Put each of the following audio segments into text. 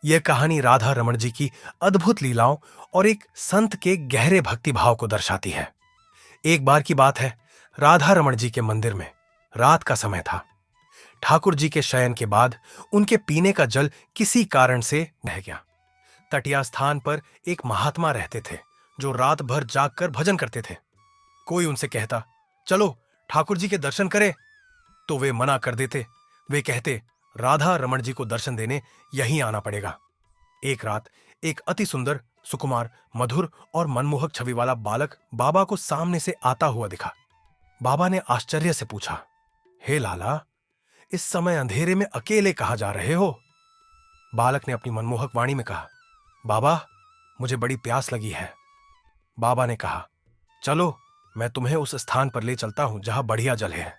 यह कहानी राधा रमण जी की अद्भुत लीलाओं और एक संत के गहरे भक्ति भाव को दर्शाती है। एक बार की बात है, राधा रमण जी के मंदिर में रात का समय था। ठाकुर जी के शयन के बाद उनके पीने का जल किसी कारण से बह गया। तटिया स्थान पर एक महात्मा रहते थे जो रात भर जागकर भजन करते थे। कोई उनसे कहता, चलो ठाकुर जी के दर्शन करें, तो वे मना कर देते। वे कहते, राधा रमण जी को दर्शन देने यहीं आना पड़ेगा। एक रात एक अति सुंदर, सुकुमार, मधुर और मनमोहक छवि वाला बालक बाबा को सामने से आता हुआ दिखा। बाबा ने आश्चर्य से पूछा, हे लाला, इस समय अंधेरे में अकेले कहां जा रहे हो? बालक ने अपनी मनमोहक वाणी में कहा, बाबा, मुझे बड़ी प्यास लगी है। बाबा ने कहा, चलो मैं तुम्हें उस स्थान पर ले चलता हूं जहां बढ़िया जल है।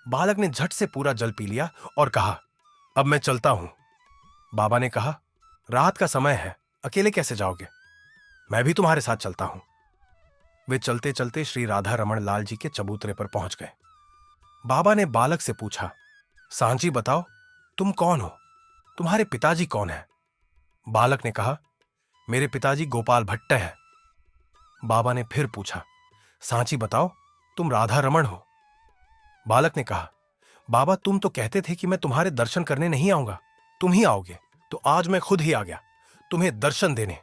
बालक ने झट से पूरा जल पी लिया और कहा, अब मैं चलता हूं। बाबा ने कहा, रात का समय है, अकेले कैसे जाओगे? मैं भी तुम्हारे साथ चलता हूं। वे चलते चलते श्री राधा रमण लाल जी के चबूतरे पर पहुंच गए। बाबा ने बालक से पूछा, सांची बताओ, तुम कौन हो? तुम्हारे पिताजी कौन है? बालक ने कहा, मेरे पिताजी गोपाल भट्ट हैं। बाबा ने फिर पूछा, सांची बताओ, तुम राधा रमण हो? बालक ने कहा, बाबा तुम तो कहते थे कि मैं तुम्हारे दर्शन करने नहीं आऊंगा, तुम ही आओगे, तो आज मैं खुद ही आ गया तुम्हें दर्शन देने।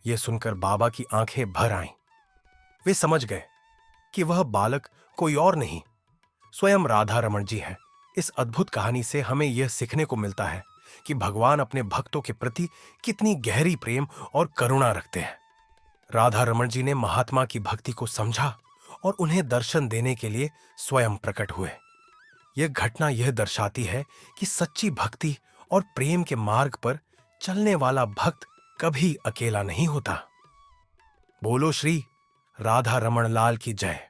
यह सुनकर बाबा की आंखें भर आईं। वे समझ गए कि वह बालक कोई और नहीं, स्वयं राधा रमण जी हैं। इस अद्भुत कहानी से हमें यह सीखने को मिलता है कि भगवान अपने भक्तों के प्रति कितनी गहरी प्रेम और करुणा रखते हैं। राधा रमण जी ने महात्मा की भक्ति को समझा और उन्हें दर्शन देने के लिए स्वयं प्रकट हुए। यह घटना यह दर्शाती है कि सच्ची भक्ति और प्रेम के मार्ग पर चलने वाला भक्त कभी अकेला नहीं होता। बोलो श्री राधा रमण लाल की जय।